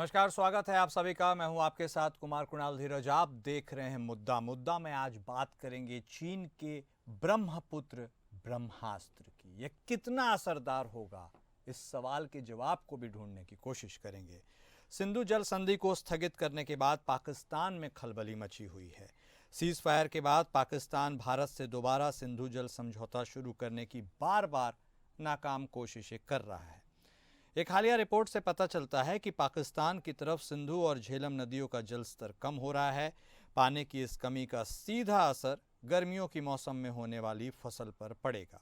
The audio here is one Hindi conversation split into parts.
नमस्कार, स्वागत है आप सभी का। मैं हूं आपके साथ कुमार कुणाल धीरज। आप देख रहे हैं मुद्दा में आज बात करेंगे चीन के ब्रह्मपुत्र ब्रह्मास्त्र की। यह कितना असरदार होगा, इस सवाल के जवाब को भी ढूंढने की कोशिश करेंगे। सिंधु जल संधि को स्थगित करने के बाद पाकिस्तान में खलबली मची हुई है। सीज फायर के बाद पाकिस्तान भारत से दोबारा सिंधु जल समझौता शुरू करने की बार बार नाकाम कोशिशें कर रहा है। एक हालिया रिपोर्ट से पता चलता है कि पाकिस्तान की तरफ सिंधु और झेलम नदियों का जल स्तर कम हो रहा है। पानी की इस कमी का सीधा असर गर्मियों की मौसम में होने वाली फसल पर पड़ेगा।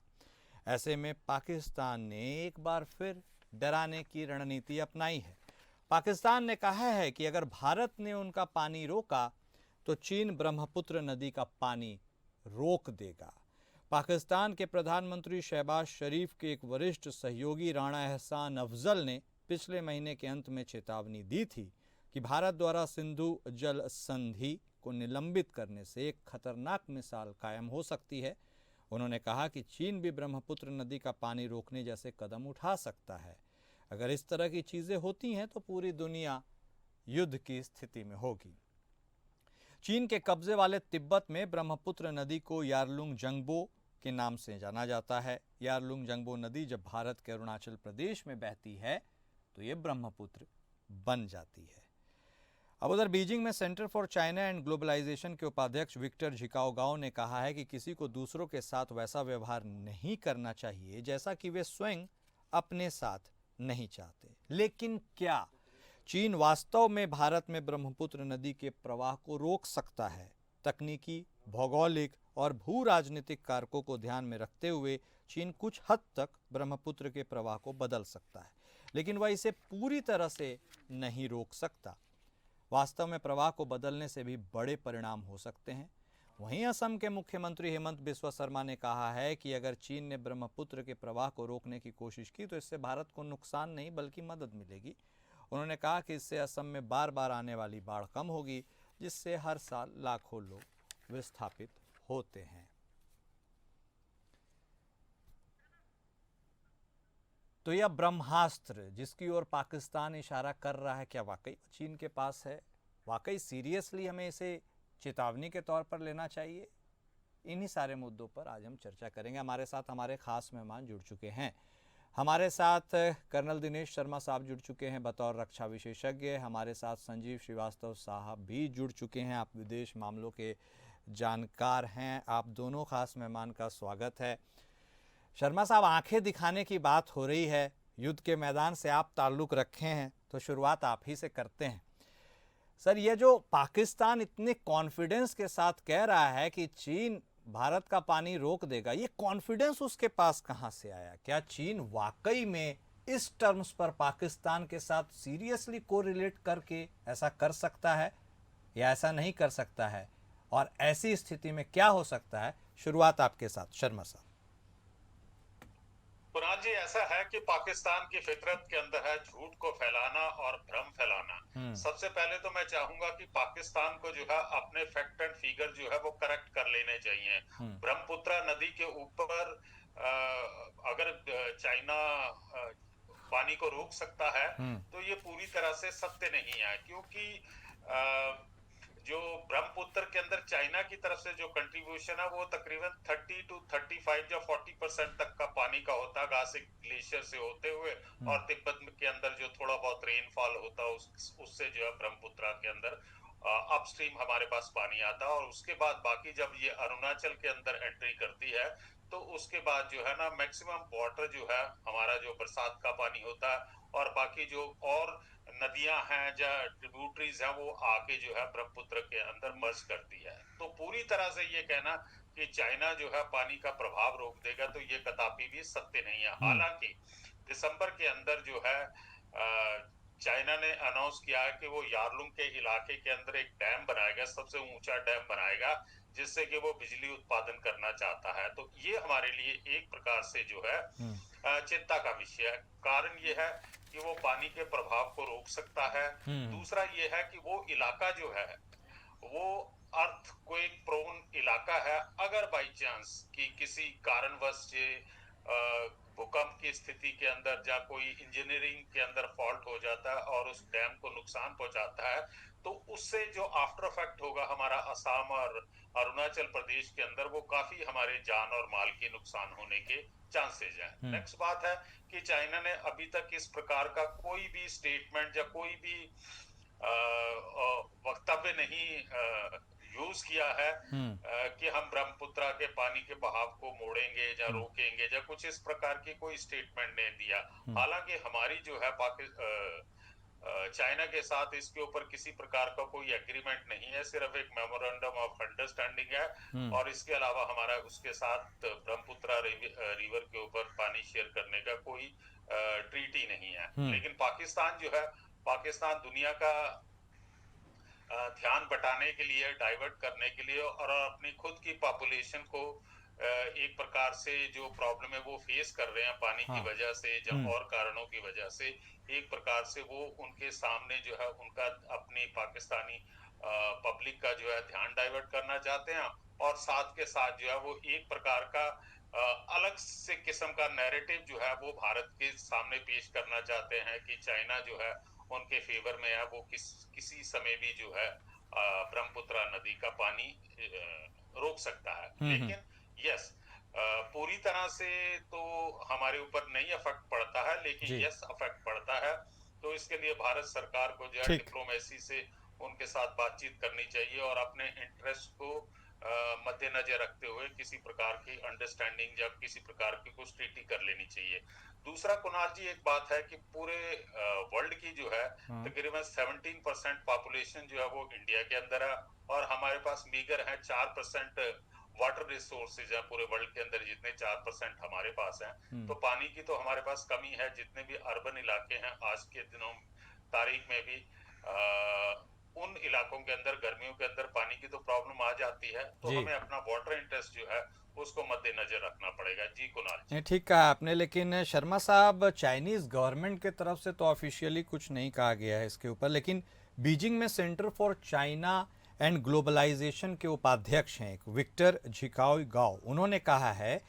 ऐसे में पाकिस्तान ने एक बार फिर डराने की रणनीति अपनाई है। पाकिस्तान ने कहा है कि अगर भारत ने उनका पानी रोका तो चीन ब्रह्मपुत्र नदी का पानी रोक देगा। पाकिस्तान के प्रधानमंत्री शहबाज शरीफ के एक वरिष्ठ सहयोगी राणा एहसान अफजल ने पिछले महीने के अंत में चेतावनी दी थी कि भारत द्वारा सिंधु जल संधि को निलंबित करने से एक खतरनाक मिसाल कायम हो सकती है। उन्होंने कहा कि चीन भी ब्रह्मपुत्र नदी का पानी रोकने जैसे कदम उठा सकता है। अगर इस तरह की चीज़ें होती हैं तो पूरी दुनिया युद्ध की स्थिति में होगी। चीन के कब्जे वाले तिब्बत में ब्रह्मपुत्र नदी को यारलुंग जंगबो के नाम से जाना जाता है। यारलुंग जंगबो नदी जब भारत के अरुणाचल प्रदेश में बहती है तो ये ब्रह्मपुत्र बन जाती है। अब उधर बीजिंग में Center for China and Globalization के उपाध्यक्ष विक्टर झिकाओगाओ ने कहा है कि किसी को दूसरों के साथ वैसा व्यवहार नहीं करना चाहिए जैसा कि वे स्वयं अपने साथ नहीं चाहते। लेकिन क्या चीन वास्तव में भारत में ब्रह्मपुत्र नदी के प्रवाह को रोक सकता है? तकनीकी, भौगोलिक और भू राजनीतिक कारकों को ध्यान में रखते हुए चीन कुछ हद तक ब्रह्मपुत्र के प्रवाह को बदल सकता है, लेकिन वह इसे पूरी तरह से नहीं रोक सकता। वास्तव में प्रवाह को बदलने से भी बड़े परिणाम हो सकते हैं। वहीं असम के मुख्यमंत्री हेमंत बिस्वा शर्मा ने कहा है कि अगर चीन ने ब्रह्मपुत्र के प्रवाह को रोकने की कोशिश की तो इससे भारत को नुकसान नहीं बल्कि मदद मिलेगी। उन्होंने कहा कि इससे असम में बार बार आने वाली बाढ़ कम होगी, जिससे हर साल लाखों लोग विस्थापित होते हैं। तो यह ब्रह्मास्त्र जिसकी ओर पाकिस्तान इशारा कर रहा है, क्या वाकई चीन के पास है? वाकई सीरियसली हमें इसे चेतावनी के तौर पर लेना चाहिए? इन्हीं सारे मुद्दों पर आज हम चर्चा करेंगे। हमारे साथ हमारे खास मेहमान जुड़ चुके हैं। हमारे साथ कर्नल दिनेश शर्मा साहब जुड़ चुके हैं बतौर रक्षा विशेषज्ञ। हमारे साथ संजीव श्रीवास्तव साहब भी जुड़ चुके हैं, आप विदेश मामलों के जानकार हैं। आप दोनों खास मेहमान का स्वागत है। शर्मा साहब, आंखें दिखाने की बात हो रही है, युद्ध के मैदान से आप ताल्लुक़ रखे हैं, तो शुरुआत आप ही से करते हैं। सर, ये जो पाकिस्तान इतने कॉन्फिडेंस के साथ कह रहा है कि चीन भारत का पानी रोक देगा, ये कॉन्फिडेंस उसके पास कहाँ से आया? क्या चीन वाकई में इस टर्म्स पर पाकिस्तान के साथ सीरियसली कोरिलेट करके ऐसा कर सकता है या ऐसा नहीं कर सकता है? और ऐसी स्थिति में क्या हो सकता है? शुरुआत आपके साथ शर्मा साहब। कुणाल जी, ऐसा है कि पाकिस्तान की फितरत के अंदर है झूठ को फैलाना और भ्रम फैलाना। सबसे पहले तो मैं चाहूंगा कि पाकिस्तान को जो है अपने फैक्ट एंड फिगर जो है वो करेक्ट कर लेने चाहिए। ब्रह्मपुत्र नदी के ऊपर अगर चाइना पानी को रोक सकता है तो ये पूरी तरह से सत्य नहीं है, क्योंकि जो ब्रह्मपुत्र के अंदर चाइना की तरफ से जो कंट्रीब्यूशन है वो तकरीबन 30 to 35 या 40% तक का पानी का होता है, गासिक ग्लेशियर से होते हुए, और तिब्बत के अंदर जो थोड़ा बहुत रेनफॉल होता है उससे जो है ब्रह्मपुत्र के अंदर अपस्ट्रीम हमारे पास पानी आता है। और उसके बाद बाकी जब ये अरुणाचल के अंदर एंट्री करती है तो उसके बाद जो है ना मैक्सिमम वाटर जो है हमारा जो बरसात का पानी होता है और बाकी जो और नदियां हैं या ट्रिब्यूटरीज हैं वो आके जो है ब्रह्मपुत्र के अंदर मर्ज करती है। तो पूरी तरह से ये कहना कि चाइना जो है पानी का प्रभाव रोक देगा तो ये कदापि भी सत्य नहीं है। हालांकि दिसंबर के अंदर जो है चाइना ने अनाउंस किया है कि वो यारलुंग के इलाके के अंदर एक डैम बनाएगा, सबसे ऊंचा डैम बनाएगा, जिससे कि वो बिजली उत्पादन करना चाहता है। तो ये हमारे लिए एक प्रकार से जो है चिंता का विषय है। कारण ये है कि वो पानी के प्रभाव को रोक सकता है। दूसरा ये है कि वो इलाका जो है वो अर्थक्वेक प्रोन इलाका है। अगर बाई चांस कि किसी कारणवश भूकंप की स्थिति के अंदर या कोई इंजीनियरिंग के अंदर फॉल्ट हो जाता है और उस डैम को नुकसान पहुंचाता है, तो उससे जो आफ्टर इफेक्ट होगा हमारा असम और अरुणाचल प्रदेश के अंदर, वो काफी हमारे जान और माल के नुकसान होने के चांसेस हैं। नेक्स्ट बात है कि चाइना ने अभी तक इस प्रकार का कोई भी स्टेटमेंट या कोई भी वक्तव्य नहीं यूज किया है कि हम ब्रह्मपुत्र के पानी के बहाव को मोड़ेंगे या रोकेंगे या कुछ इस प्रकार की कोई स्टेटमेंट नहीं दिया। हालांकि हमारी जो है चाइना के साथ इसके ऊपर किसी प्रकार का कोई एग्रीमेंट नहीं है, सिर्फ एक मेमोरेंडम ऑफ अंडरस्टैंडिंग है और इसके अलावा हमारा उसके साथ ब्रह्मपुत्र रिवर के ऊपर पानी शेयर करने का कोई ट्रीटी नहीं है। लेकिन पाकिस्तान जो है, पाकिस्तान दुनिया का ध्यान बटाने के लिए, डाइवर्ट करने के लिए और अपनी खुद की पॉपुलेशन को एक प्रकार से जो प्रॉब्लम है वो फेस कर रहे हैं पानी की वजह से या और कारणों की वजह से, एक प्रकार से वो उनके सामने जो है उनका अपनी पाकिस्तानी पब्लिक का जो है ध्यान डाइवर्ट करना चाहते हैं और साथ के साथ जो है वो एक प्रकार का अलग से किस्म का नैरेटिव जो है वो भारत के सामने पेश करना चाहते हैं कि चाइना जो है उनके फेवर में है, वो किसी समय भी जो है ब्रह्मपुत्र नदी का पानी रोक सकता है। लेकिन यस, पूरी तरह से तो हमारे ऊपर नहीं इफेक्ट पड़ता है, लेकिन यस इफेक्ट पड़ता है। तो इसके लिए भारत सरकार को जो है डिप्लोमेसी से उनके साथ बातचीत करनी चाहिए और अपने इंटरेस्ट को मद्देनजर रखते हुए किसी प्रकार की अंडरस्टैंडिंग या किसी प्रकार की कुछ ट्रीटी कर लेनी चाहिए। दूसरा कुणाल जी, एक बात है कि पूरे वर्ल्ड की जो है तकरीबन 17% पॉपुलेशन जो है वो इंडिया के अंदर है और हमारे पास मीगर है 4% वाटर रिसोर्सेज है पूरे वर्ल्ड के अंदर, जितने 4% हमारे पास हैं। तो पानी की तो हमारे पास कमी है। जितने भी अर्बन इलाके हैं आज के दिनों तारीख में भी उन इलाकों के अंदर गर्मियों के अंदर पानी की तो प्रॉब्लम आ जाती है, तो हमें अपना वाटर इंटरेस्ट जो है उसको मद्देनजर रखना पड़ेगा। जी कुणाल जी। ठीक कहा आपने, लेकिन शर्मा साहब, चाइनीज गवर्नमेंट के तरफ से तो ऑफिशियली कुछ नहीं कहा गया है इसके ऊपर, लेकिन बीजिंग में Center for China and Globalization के उपाध्यक्ष हैं विक्टर झिकाओगाओ, उन्होंने कहा है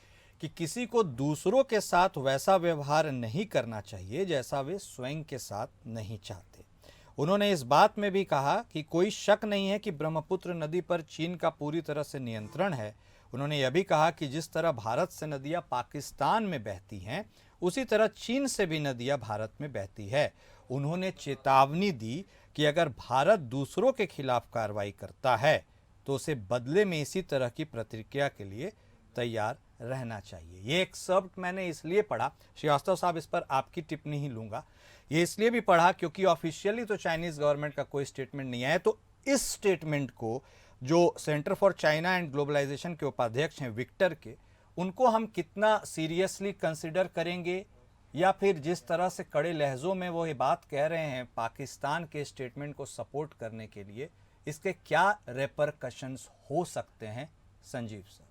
कि किसी को दूसरों के साथ वैसा व्यवहार नहीं करना चाहिए जैसा वे स्वयं के साथ नहीं चाहते। उन्होंने इस बात में भी कहा कि कोई शक नहीं है कि ब्रह्मपुत्र नदी पर चीन का पूरी तरह से नियंत्रण है। उन्होंने यह भी कहा कि जिस तरह भारत से नदियां पाकिस्तान में बहती हैं, उसी तरह चीन से भी नदियां भारत में बहती है। उन्होंने चेतावनी दी कि अगर भारत दूसरों के खिलाफ कार्रवाई करता है तो उसे बदले में इसी तरह की प्रतिक्रिया के लिए तैयार रहना चाहिए। ये एक्सर्प्ट मैंने इसलिए पढ़ा, श्रीवास्तव साहब इस पर आपकी टिप्पणी ही लूंगा, ये इसलिए भी पढ़ा क्योंकि ऑफिशियली तो चाइनीज गवर्नमेंट का कोई स्टेटमेंट नहीं आया। तो इस स्टेटमेंट को जो Center for China and Globalization के उपाध्यक्ष हैं विक्टर के, उनको हम कितना सीरियसली कंसिडर करेंगे, या फिर जिस तरह से कड़े लहजों में वो ये बात कह रहे हैं पाकिस्तान के स्टेटमेंट को सपोर्ट करने के लिए, इसके क्या रेपरकशंस हो सकते हैं? संजीव सर।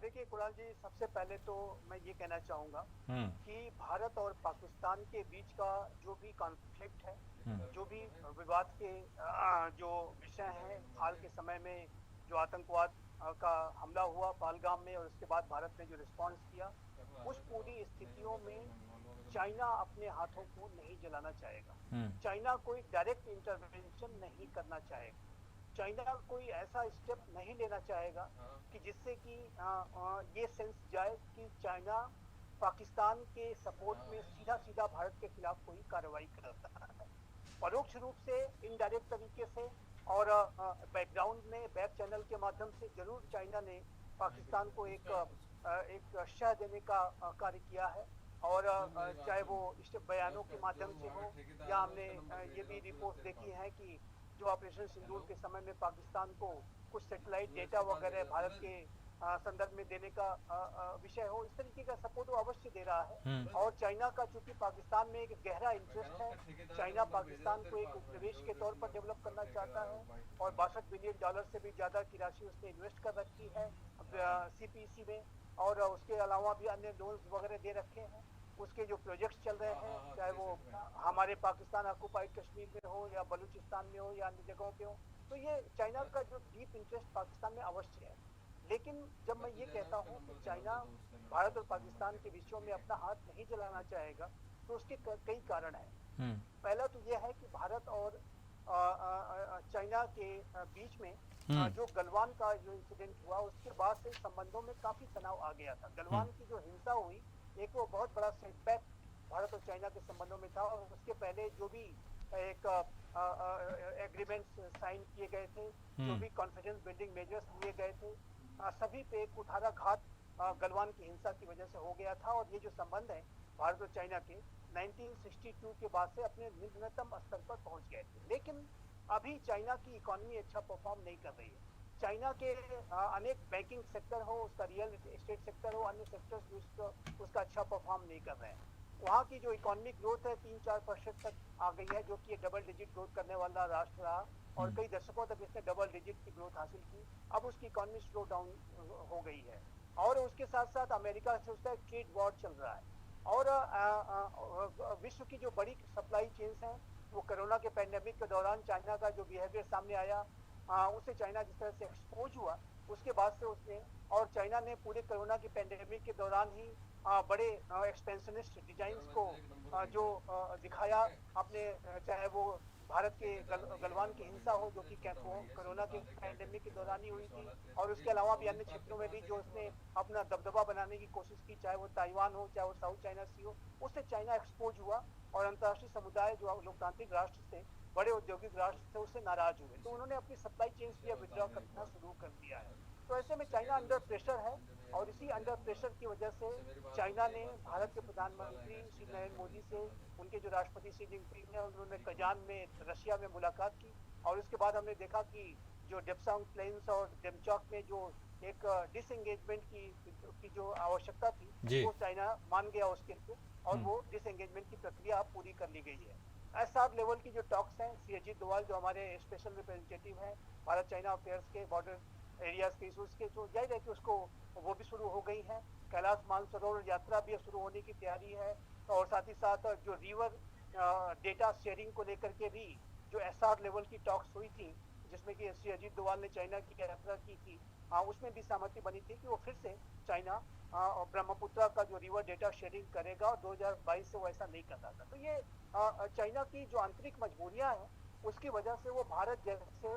देखिए कुणाल जी, सबसे पहले तो मैं ये कहना चाहूंगा कि भारत और पाकिस्तान के बीच का जो भी कॉन्फ्लिक्ट है, जो भी विवाद के जो विषय हैं, हाल के समय में जो आतंकवाद का हमला हुआ पहलगाम में और उसके बाद भारत ने जो रिस्पांस किया, उस पूरी स्थितियों में चाइना अपने हाथों को नहीं जलाना चाहेगा। चाइना कोई डायरेक्ट इंटरवेंशन नहीं करना चाहेगा। चाइना कोई ऐसा स्टेप नहीं लेना चाहेगा कि जिससे कि ये सेंस जाए कि चाइना पाकिस्तान के सपोर्ट में सीधा सीधा भारत के खिलाफ कोई कार्रवाई करता है। परोक्ष रूप से, इनडायरेक्ट तरीके से और बैकग्राउंड में, बैक चैनल के माध्यम से जरूर चाइना ने पाकिस्तान को एक शह देने का कार्य किया है। और चाहे वो बयानों के माध्यम से हो या हमने ये भी रिपोर्ट देखी है कि जो ऑपरेशन सिंदूर के समय में पाकिस्तान को कुछ सैटेलाइट डेटा वगैरह भारत के संदर्भ में देने का विषय हो, इस तरीके का सपोर्ट वो अवश्य दे रहा है। और चाइना का चूंकि पाकिस्तान में एक गहरा इंटरेस्ट है, चाइना पाकिस्तान को एक उपनिवेश के तौर पर डेवलप करना चाहता है और $62 बिलियन से भी ज्यादा की राशि उसने इन्वेस्ट कर रखी है CPEC में, और उसके अलावा भी अन्य लोन्स वगैरह दे रखे हैं। उसके जो प्रोजेक्ट्स चल रहे हैं, चाहे वो हमारे पाकिस्तान ऑक्युपाइड कश्मीर में हो या बलूचिस्तान में हो या अन्य जगहों पे हो, तो ये चाइना का जो डीप इंटरेस्ट पाकिस्तान में अवश्य है। लेकिन जब मैं ये कहता हूँ कि चाइना भारत और पाकिस्तान के विषयों में अपना हाथ नहीं जलाना चाहेगा, तो उसके कई कारण हैं। पहला तो यह है कि भारत और चाइना के बीच में जो गलवान का जो इंसिडेंट हुआ, उसके बाद से संबंधों में काफी तनाव आ गया था। गलवान की जो हिंसा हुई, एक वो बहुत बड़ा सेटबैक भारत और चाइना के संबंधों में था, और उसके पहले जो भी एक एग्रीमेंट्स साइन किए गए थे, जो भी कॉन्फिडेंस बिल्डिंग मेजर्स लिए गए थे, सभी पे कुठाराघात गलवान की हिंसा की वजह से हो गया था। और ये जो संबंध है भारत और चाइना के 1962 के बाद से अपने निम्नतम स्तर पर पहुंच गए थे। लेकिन अभी चाइना की इकोनॉमी अच्छा परफॉर्म नहीं कर रही है। चाइना के अनेक बैंकिंग सेक्टर हो, उसका रियल एस्टेट सेक्टर हो, अन्य सेक्टर्स उसका अच्छा परफॉर्म नहीं कर रहे हैं। वहाँ की जो इकोनॉमिक ग्रोथ है 3-4% तक आ गई है, जो कि डबल डिजिट ग्रोथ करने वाला राष्ट्र रहा, और कई दशकों तक इसने डबल डिजिट की ग्रोथ हासिल की। अब उसकी इकोनॉमी स्लो डाउन हो गई है, और उसके साथ साथ अमेरिका से उसका ट्रेड वॉर चल रहा है। और विश्व की जो बड़ी सप्लाई चेन्स हैं, वो कोरोना के पैंडेमिक के दौरान चाइना का जो बिहेवियर सामने आया, उससे चाइना जिस तरह से एक्सपोज हुआ, उसके बाद से उसने, और चाइना ने पूरे कोरोना के पैंडेमिक के दौरान ही बड़े एक्सपेंशनिस्ट डिजाइन्स को जो दिखाया अपने, चाहे वो भारत के गलवान की हिंसा हो, जो कि कोरोना के पैंडेमिक के दौरान ही हुई थी, और उसके अलावा भी अन्य क्षेत्रों में भी जो उसने अपना दबदबा बनाने की कोशिश की, चाहे वो ताइवान हो, चाहे वो साउथ चाइना सी हो, उससे चाइना एक्सपोज हुआ, और अंतर्राष्ट्रीय समुदाय जो लोकतांत्रिक राष्ट्र से, बड़े औद्योगिक राष्ट्र से उससे नाराज हुए, तो उन्होंने अपनी सप्लाई चेन्स भी विड्रॉ करना शुरू कर दिया है। तो ऐसे में चाइना अंडर प्रेशर है, और इसी अंडर प्रेशर की वजह से चाइना ने भारत के प्रधानमंत्री श्री नरेंद्र मोदी से, उनके जो राष्ट्रपति शी जिनपिंग है, उन्होंने कजान में रशिया में मुलाकात की, और उसके बाद हमने देखा कि जो डेप्सांग प्लेन्स और डेमचौक में जो एक डिसएंगेजमेंट की जो आवश्यकता थी, वो चाइना मान गया उसके लिए, और वो डिसएंगेजमेंट की प्रक्रिया पूरी कर ली गई है। एसआर लेवल की जो टॉक्स हैं, सी अजीत डोवाल जो हमारे स्पेशल रिप्रेजेंटेटिव हैं भारत चाइना अफेयर्स के, बॉर्डर एरियाज के इशूज के, जो जाहिर है कि उसको वो भी शुरू हो गई है। कैलाश मानसरोवर यात्रा भी शुरू होने की तैयारी है, और साथ ही साथ जो रिवर डेटा शेयरिंग को लेकर के भी जो एसआर लेवल की टॉक्स हुई थी, जिसमें कि श्री अजीत डोवाल ने चाइना की यात्रा की थी, उसमें भी सहमति बनी थी कि वो फिर से चाइना ब्रह्मपुत्र का जो रिवर डेटा शेयरिंग करेगा, और 2022 से वो ऐसा नहीं कर रहा था। तो ये चाइना की जो आंतरिक मजबूरियां हैं, उसकी वजह से वो भारत जैसे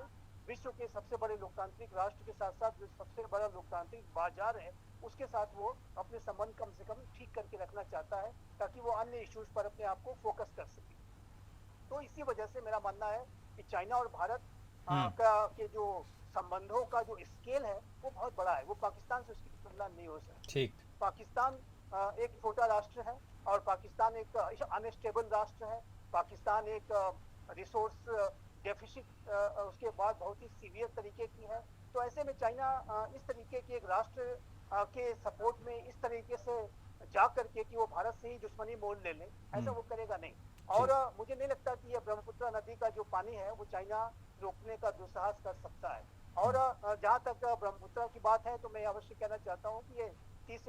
विश्व के सबसे बड़े लोकतांत्रिक राष्ट्र के साथ साथ जो सबसे बड़ा लोकतांत्रिक बाजार है, उसके साथ वो अपने संबंध कम से कम ठीक करके रखना चाहता है, ताकि वो अन्य इश्यूज पर अपने आप को फोकस कर सके। तो इसी वजह से मेरा मानना है कि चाइना और भारत के जो संबंधों का जो स्केल है, वो बहुत बड़ा है, वो पाकिस्तान से उसकी तुलना नहीं हो सकती। पाकिस्तान एक छोटा राष्ट्र है, और पाकिस्तान एक अनस्टेबल राष्ट्र है। पाकिस्तान एक रिसोर्स डेफिसिट उसके बाद बहुत ही सीवियर तरीके की है। तो ऐसे में चाइना इस तरीके के एक राष्ट्र के सपोर्ट में इस तरीके से जा करके कि वो भारत से ही दुश्मनी मोल ले ले, ऐसा वो करेगा नहीं। और मुझे नहीं लगता कि ये ब्रह्मपुत्र नदी का जो पानी है, वो चाइना रोकने का दुस्साहस कर सकता है। और जहाँ तक ब्रह्मपुत्र की बात है, तो मैं अवश्य कहना चाहता हूँ कि ये 30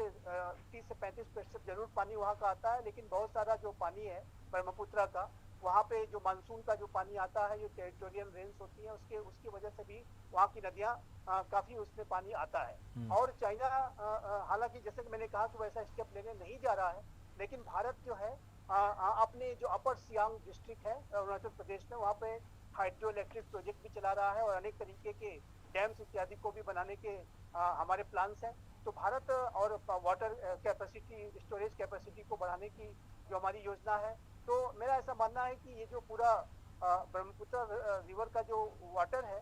से 35% जरूर पानी वहाँ का आता है, लेकिन बहुत सारा जो पानी है ब्रह्मपुत्र का, वहाँ पे जो मानसून का जो पानी आता है, जो टेरिटोरियल रेंज होती है, उसकी वजह से भी वहाँ की नदियाँ काफी उसमें पानी आता है। और चाइना हालांकि जैसे कि मैंने कहा कि वैसा स्टेप लेने नहीं जा रहा है, लेकिन भारत जो है अपने जो अपर सियांग डिस्ट्रिक्ट है अरुणाचल प्रदेश में, वहाँ पे हाइड्रो इलेक्ट्रिक प्रोजेक्ट भी चला रहा है, और अनेक तरीके के डैम्स इत्यादि को भी बनाने के हमारे प्लान्स हैं। तो भारत और वाटर कैपेसिटी, स्टोरेज कैपेसिटी को बढ़ाने की जो हमारी योजना है, तो मेरा ऐसा मानना है कि ये जो पूरा ब्रह्मपुत्र रिवर का जो वाटर है,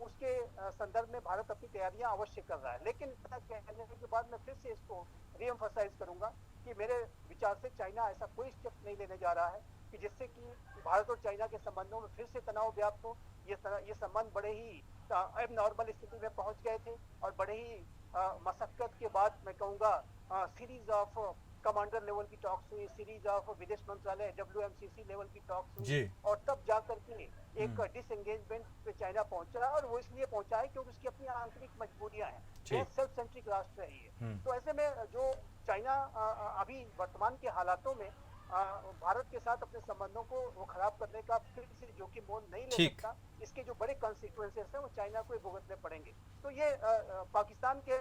उसके संदर्भ में भारत अपनी तैयारियां अवश्य कर रहा है। लेकिन कहने के बाद मैं फिर से इसको रीएम्फसाइज करूंगा कि मेरे विचार से चाइना ऐसा कोई स्टेप नहीं लेने जा रहा है कि जिससे कि भारत और चाइना के संबंधों में फिर से तनाव व्याप्त हो। ये संबंध बड़े ही अब नॉर्मल स्थिति में पहुंच गए थे, और बड़े ही मशक्कत के बाद मैं कहूँगा सीरीज ऑफ कमांडर लेवल की टॉक्स हुई, सीरीज ऑफ विदेश मंत्रालय WMCC लेवल की टॉक्स हुई, और तब जाकर के एक डिसएंगेजमेंट पे चाइना पहुंचा, और वो इसलिए पहुंचा है क्योंकि उसकी अपनी आंतरिक मजबूरियां हैं। ये सेल्फ सेंट्रिक राष्ट्र है ये। तो ऐसे में जो चाइना अभी वर्तमान के हालातों में भारत के साथ अपने संबंधों को वो खराब करने का फिर से जोखिम मोल नहीं ले सकता। इसके जो बड़े कॉन्सिक्वेंसेस हैं, वो चाइना को भुगतने पड़ेंगे। तो ये पाकिस्तान के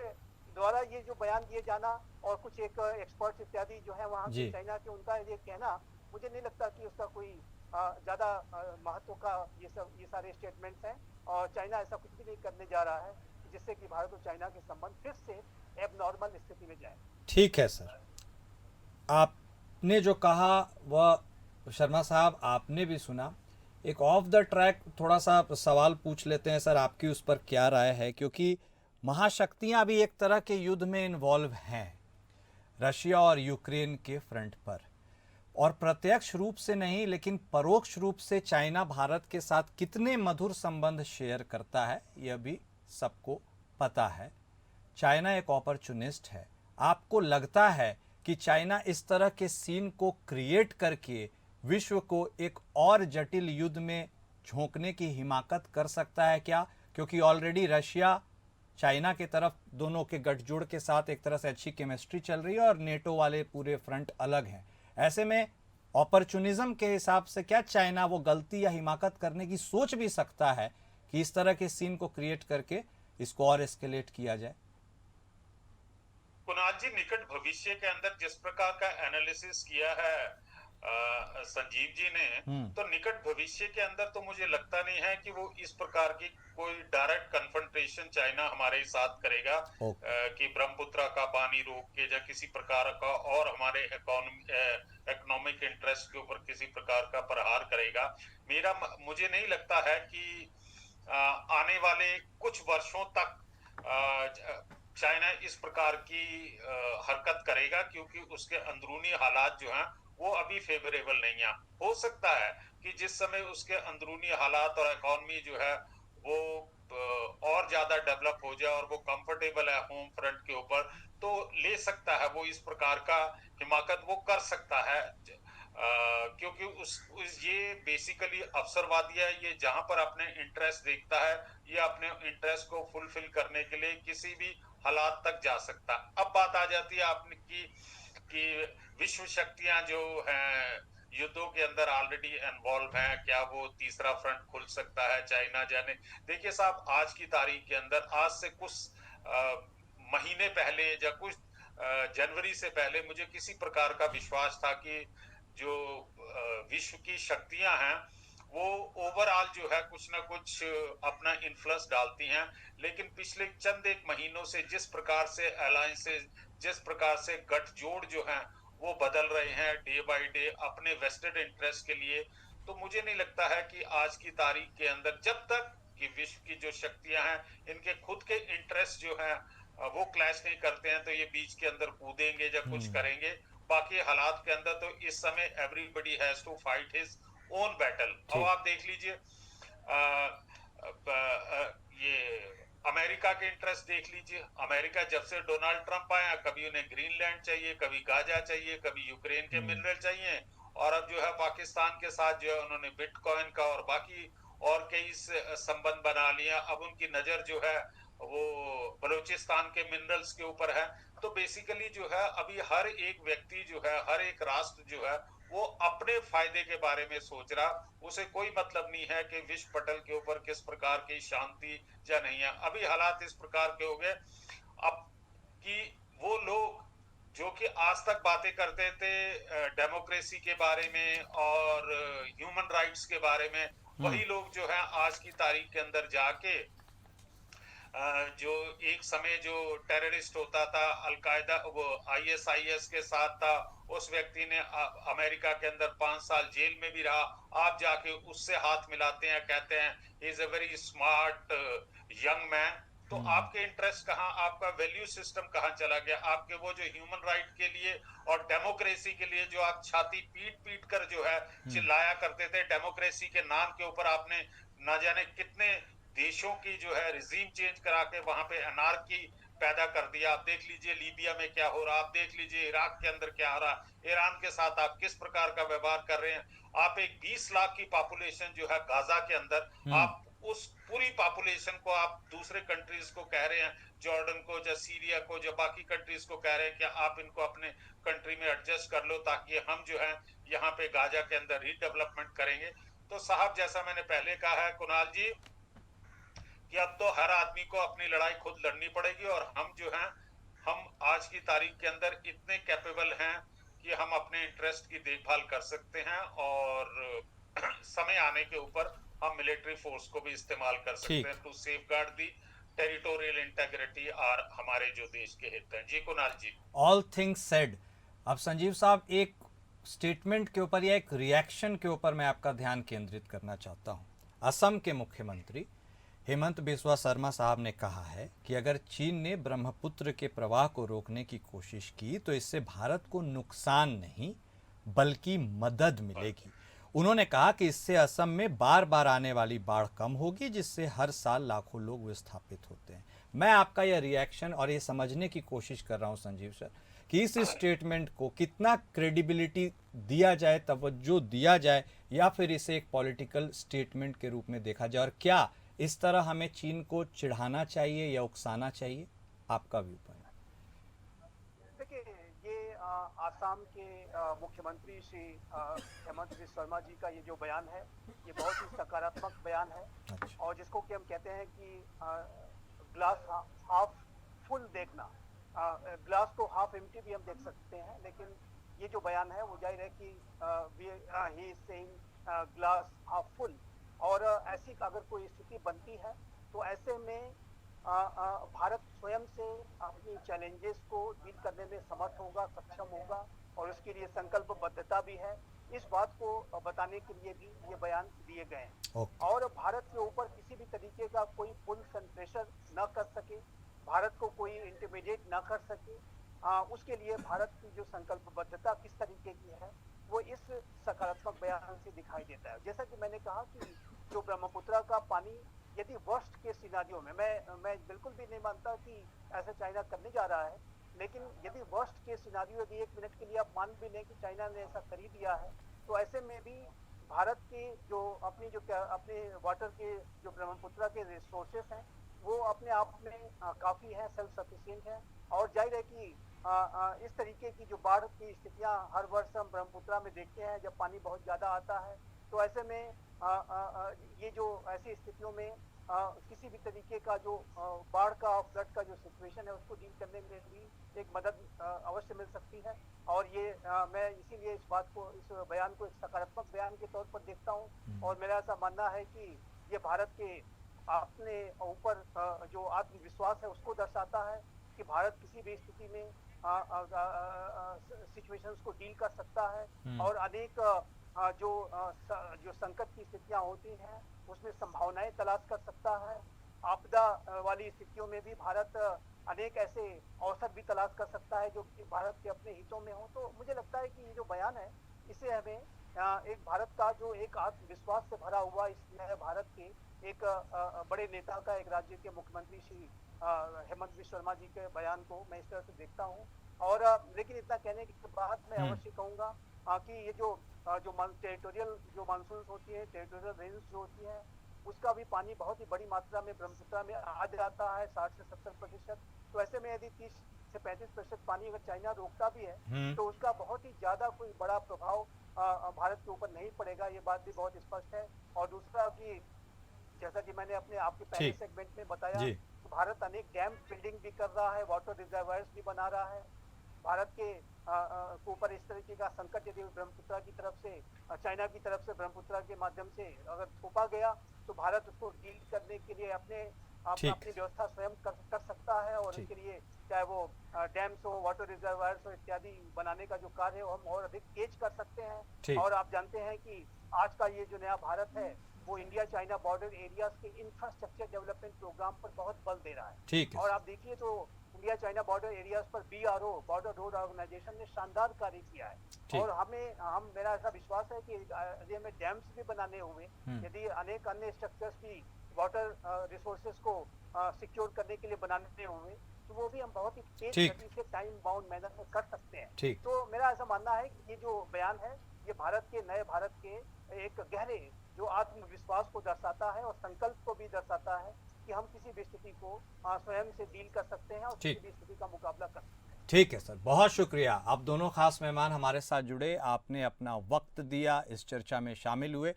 ये जो बयान दिए जाना और कुछ एक एक्सपर्ट्स इत्यादि जो है वहाँ के चाइना के, उनका ये कहना, मुझे नहीं लगता कि उसका कोई ज्यादा महत्व का ये सारे स्टेटमेंट्स हैं। और चाइना ऐसा कुछ भी नहीं करने जा रहा है जिससे कि भारत और चाइना के संबंध फिर से एबनॉर्मल स्थिति में जाए। ठीक है सर, आपने जो कहा वह शर्मा साहब आपने भी सुना। एक ऑफ द ट्रैक थोड़ा सा सवाल पूछ लेते हैं सर, आपकी उस पर क्या राय है, क्योंकि महाशक्तियां भी एक तरह के युद्ध में इन्वॉल्व हैं रशिया और यूक्रेन के फ्रंट पर, और प्रत्यक्ष रूप से नहीं लेकिन परोक्ष रूप से चाइना भारत के साथ कितने मधुर संबंध शेयर करता है यह भी सबको पता है। चाइना एक अपॉर्चुनिस्ट है। आपको लगता है कि चाइना इस तरह के सीन को क्रिएट करके विश्व को एक और जटिल युद्ध में झोंकने की हिमाकत कर सकता है क्या? क्योंकि ऑलरेडी रशिया चाइना के तरफ दोनों के गठजोड़ के साथ एक तरह से अच्छी केमिस्ट्री चल रही है और नेटो वाले पूरे फ्रंट अलग हैं। ऐसे में अपॉर्चुनिज्म के हिसाब से क्या चाइना वो गलती या हिमाकत करने की सोच भी सकता है कि इस तरह के सीन को क्रिएट करके इसको और एस्केलेट किया जाए? कुणाल जी, निकट भविष्य के अंदर जिस प्रकार का एनालिसिस किया है संजीव जी ने, तो निकट भविष्य के अंदर तो मुझे लगता नहीं है कि वो इस प्रकार की कोई डायरेक्ट कन्फ्रंटेशन चाइना हमारे साथ करेगा कि ब्रह्मपुत्र का पानी रोक के या किसी प्रकार का और हमारे इकोनॉमिक इंटरेस्ट के ऊपर किसी प्रकार का प्रहार करेगा। मुझे नहीं लगता है कि आने वाले कुछ वर्षों तक चाइना इस प्रकार की हरकत करेगा, क्योंकि उसके अंदरूनी हालात जो हैं वो अभी फेवरेबल नहीं है। हो सकता है कि जिस समय उसके अंदरूनी हालात और इकोनॉमी जो है वो और ज्यादा डेवलप हो जाए और वो कंफर्टेबल है होम फ्रंट के ऊपर, तो ले सकता है वो इस प्रकार का हिमाकत वो कर सकता है। क्योंकि ये बेसिकली अवसरवादी है, ये जहां पर अपने इंटरेस्ट देखता है ये अपने इंटरेस्ट को फुलफिल करने के लिए किसी भी हालात तक जा सकता है। अब बात आ जाती है आपने कि विश्व शक्तियां जो हैं युद्धों के अंदर ऑलरेडी इन्वॉल्व हैं, क्या वो तीसरा फ्रंट खुल सकता है? चाइना जाने। देखिए साहब, आज की तारीख के अंदर, आज से कुछ महीने पहले या कुछ जनवरी से पहले मुझे किसी प्रकार का विश्वास था कि जो विश्व की शक्तियां हैं वो ओवरऑल जो है कुछ ना कुछ अपना इन्फ्लुएंस डालती हैं, लेकिन पिछले चंद एक महीनों से जिस प्रकार से अलायंसेस, जिस प्रकार से गठजोड़ जो हैं वो बदल रहे हैं डे बाय डे अपने वेस्टेड इंटरेस्ट के लिए, तो मुझे नहीं लगता है कि आज की तारीख के अंदर जब तक कि विश्व की जो शक्तियां हैं इनके खुद के इंटरेस्ट जो हैं वो क्लैश नहीं करते हैं तो ये बीच के अंदर कूदेंगे या कुछ करेंगे। बाकी हालात के अंदर तो इस समय everybody has to fight his own battle. अब आप देख लीजिए ये अमेरिका के इंटरेस्ट देख लीजिए। अमेरिका जब से डोनाल्ड ट्रंप आया, कभी उन्हें ग्रीनलैंड चाहिए, कभी गाजा चाहिए, कभी यूक्रेन के मिनरल चाहिए, और अब जो है पाकिस्तान के साथ जो है उन्होंने बिटकॉइन का और बाकी और कई संबंध बना लिया। अब उनकी नजर जो है वो बलूचिस्तान के मिनरल्स के ऊपर है। तो बेसिकली जो है अभी हर एक व्यक्ति जो है, हर एक राष्ट्र जो है वो अपने फायदे के बारे में सोच रहा, उसे कोई मतलब नहीं है कि विश्व पटल के ऊपर किस प्रकार की शांति या नहीं है। अभी हालात इस प्रकार के हो गए अब कि वो लोग जो कि आज तक बातें करते थे डेमोक्रेसी के बारे में और ह्यूमन राइट्स के बारे में, वही लोग जो है आज की तारीख के अंदर जाके जो एक समय जो टेररिस्ट होता था अलकायदा, वो ISIS के साथ था, उस व्यक्ति ने अमेरिका के अंदर 5 साल जेल में भी रहा। आप जाके उससे हाथ मिलाते हैं, कहते हैं he is a very smart young man. तो आपके इंटरेस्ट कहाँ, आपका वैल्यू सिस्टम कहाँ चला गया? आपके वो जो ह्यूमन राइट के लिए और डेमोक्रेसी के लिए जो आप छाती पीट पीट कर जो है चिल्लाया करते थे, डेमोक्रेसी के नाम के ऊपर आपने ना जाने कितने देशों की जो है रिजीम चेंज करा के वहां पे अनार्की पैदा कर दिया। आप देख लीजिए लीबिया में क्या हो रहा, आप देख लीजिए इराक के अंदर क्या हो रहा, ईरान के साथ आप किस प्रकार का व्यवहार कर रहे हैं। आप एक 20 लाख की पॉपुलेशन जो है गाजा के अंदर, आप उस पूरी पॉपुलेशन को आप दूसरे कंट्रीज को कह रहे हैं, जॉर्डन को या सीरिया को या बाकी कंट्रीज को कह रहे हैं कि आप इनको अपने कंट्री में एडजस्ट कर लो ताकि हम जो है यहाँ पे गाजा के अंदर रीडेवलपमेंट करेंगे। तो साहब जैसा मैंने पहले कहा है कुणाल जी कि अब तो हर आदमी को अपनी लड़ाई खुद लड़नी पड़ेगी और हम जो है हम आज की तारीख के अंदर इतने कैपेबल हैं कि हम अपने इंटरेस्ट की देखभाल कर सकते हैं, और समय आने के ऊपर हम मिलिट्री फोर्स को भी इस्तेमाल कर सकते ठीक। हैं to safeguard the territorial integrity और हमारे जो देश के हित हैं। जी Kunal ji. All things said. अब संजीव साहब, एक स्टेटमेंट के ऊपर या एक रिएक्शन के ऊपर मैं आपका ध्यान केंद्रित करना चाहता हूं। असम के मुख्यमंत्री हेमंत बिस्वा शर्मा साहब ने कहा है कि अगर चीन ने ब्रह्मपुत्र के प्रवाह को रोकने की कोशिश की तो इससे भारत को नुकसान नहीं बल्कि मदद मिलेगी। उन्होंने कहा कि इससे असम में बार बार आने वाली बाढ़ कम होगी, जिससे हर साल लाखों लोग विस्थापित होते हैं। मैं आपका यह रिएक्शन और ये समझने की कोशिश कर रहा हूं संजीव सर कि इस स्टेटमेंट को कितना क्रेडिबिलिटी दिया जाए, तवज्जो दिया जाए, या फिर इसे एक पॉलिटिकल स्टेटमेंट के रूप में देखा जाए, और क्या इस तरह हमें चीन को चिढ़ाना चाहिए या उकसाना चाहिए? आपका व्यू पॉइंट। देखिए, ये आसाम के मुख्यमंत्री श्री हेमंत बिस्वा शर्मा जी का ये जो बयान है, ये बहुत ही सकारात्मक बयान है, अच्छा। और जिसको कि हम कहते हैं कि ग्लास हाफ फुल देखना। ग्लास को हाफ एम्प्टी भी हम देख सकते हैं, लेकिन ये जो बयान है वो जाहिर है कि he is saying glass half full. और ऐसी अगर कोई स्थिति बनती है तो ऐसे में भारत स्वयं से अपनी चैलेंजेस को डील करने में समर्थ होगा, सक्षम होगा, और उसके लिए संकल्पबद्धता भी है। इस बात को बताने के लिए भी ये बयान दिए गए हैं। और भारत के ऊपर किसी भी तरीके का कोई पुल्स एंड प्रेशर न कर सके, भारत को कोई इंटिमिडेट न कर सके, उसके लिए भारत की जो संकल्पबद्धता किस तरीके की है वो इस सकारात्मक बयान से दिखाई देता है। जैसा कि मैंने कहा कि जो ब्रह्मपुत्र का पानी यदि वर्स्ट के सिनारियो में, मैं बिल्कुल भी नहीं मानता कि ऐसा चाइना करने जा रहा है, लेकिन यदि वर्स्ट के सिनारियो, यदि 1 मिनट के लिए आप मान भी लें कि चाइना ने ऐसा कर ही दिया है, तो ऐसे में भी भारत के जो अपने वाटर के जो ब्रह्मपुत्र के रिसोर्सेस हैं वो अपने आप में काफी है, सेल्फ सफिशिएंट है। और जाहिर है कि इस तरीके की जो बाढ़ की स्थितियां हर वर्ष हम ब्रह्मपुत्र में देखते हैं, जब पानी बहुत ज्यादा आता है, तो ऐसे में ये जो ऐसी स्थितियों में किसी भी तरीके का जो बाढ़ का, फ्लड का जो सिचुएशन है उसको डील करने में भी एक मदद अवश्य मिल सकती है। और ये मैं इसीलिए इस बात को, इस बयान को एक सकारात्मक बयान के तौर पर देखता हूँ। और मेरा ऐसा मानना है कि ये भारत के अपने ऊपर जो आत्मविश्वास है उसको दर्शाता है कि भारत किसी भी स्थिति में सिचुएशंस को डील कर सकता है, और अनेक जो संकट की स्थितियां होती हैं उसमें संभावनाएं तलाश कर सकता है। आपदा वाली स्थितियों में भी भारत अनेक ऐसे अवसर भी तलाश कर सकता है जो कि भारत के अपने हितों में हो। तो मुझे लगता है कि ये जो बयान है इसे हमें एक भारत का जो एक आत्मविश्वास से भरा हुआ इस नए भारत के एक बड़े नेता का, एक राज्य के मुख्यमंत्री श्री हेमंत बिस्वा शर्मा जी के बयान को मैं इस तरह से देखता हूँ। और लेकिन इतना कहने के बाद मैं अवश्य कहूंगा कि ये जो टेरिटोरियल जो मानसून होती है, टेरिटोरियल रेंज जो होती है, उसका भी पानी बहुत ही बड़ी मात्रा में ब्रह्मपुत्र में आ जाता है, 60 से 70%। तो ऐसे में यदि 30 से 35% पानी अगर चाइना रोकता भी है तो उसका बहुत ही ज्यादा कोई बड़ा प्रभाव भारत के ऊपर नहीं पड़ेगा, ये बात भी बहुत स्पष्ट है। और दूसरा कि जैसा कि मैंने अपने आपके पहले सेगमेंट में बताया, तो भारत अनेक डैम बिल्डिंग भी कर रहा है, वाटर रिजर्वायर्स भी बना रहा है। भारत के ऊपर इस तरीके का संकट यदि ब्रह्मपुत्र की तरफ से, चाइना की तरफ से ब्रह्मपुत्र के माध्यम से अगर थोपा गया तो भारत उसको डील करने के लिए अपनी व्यवस्था स्वयं कर सकता है। और इसके लिए चाहे वो डैम्स हो, वाटर रिजर्वायर्स हो इत्यादि बनाने का जो कार्य है हम और अधिक तेज कर सकते हैं। और आप जानते हैं कि आज का ये जो नया भारत है वो इंडिया चाइना बॉर्डर एरियाज के इंफ्रास्ट्रक्चर डेवलपमेंट प्रोग्राम पर बहुत बल दे रहा है। और आप देखिए तो इंडिया चाइना बॉर्डर एरियाज पर BRO, बॉर्डर रोड ऑर्गेनाइजेशन ने शानदार कार्य किया है। और मेरा ऐसा विश्वास है कि यदि हमें डैम्स भी बनाने हुए, यदि अनेक अन्य स्ट्रक्चर्स भी वाटर रिसोर्सेज को सिक्योर करने के लिए बनाने हुए, तो वो भी हम बहुत ही तेज गति से टाइम बाउंड मैनर में कर सकते हैं। तो मेरा ऐसा मानना है कि ये जो बयान है ये भारत के, नए भारत के एक गहरे जो आत्मविश्वास को दर्शाता है और संकल्प को भी दर्शाता है कि हम किसी भी स्थिति को स्वयं से डील कर सकते हैं और किसी भी स्थिति का मुकाबला कर सकते हैं। ठीक है सर, बहुत शुक्रिया। आप दोनों खास मेहमान हमारे साथ जुड़े, आपने अपना वक्त दिया, इस चर्चा में शामिल हुए।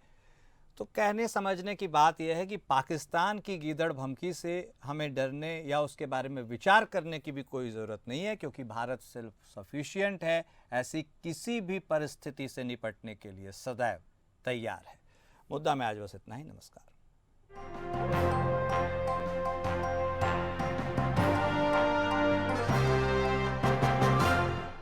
तो कहने समझने की बात यह है कि पाकिस्तान की गीदड़ भमकी से हमें डरने या उसके बारे में विचार करने की भी कोई ज़रूरत नहीं है, क्योंकि भारत सेल्फ सफिशिएंट है, ऐसी किसी भी परिस्थिति से निपटने के लिए सदैव तैयार है। मुद्दा में आज बस इतना ही। नमस्कार।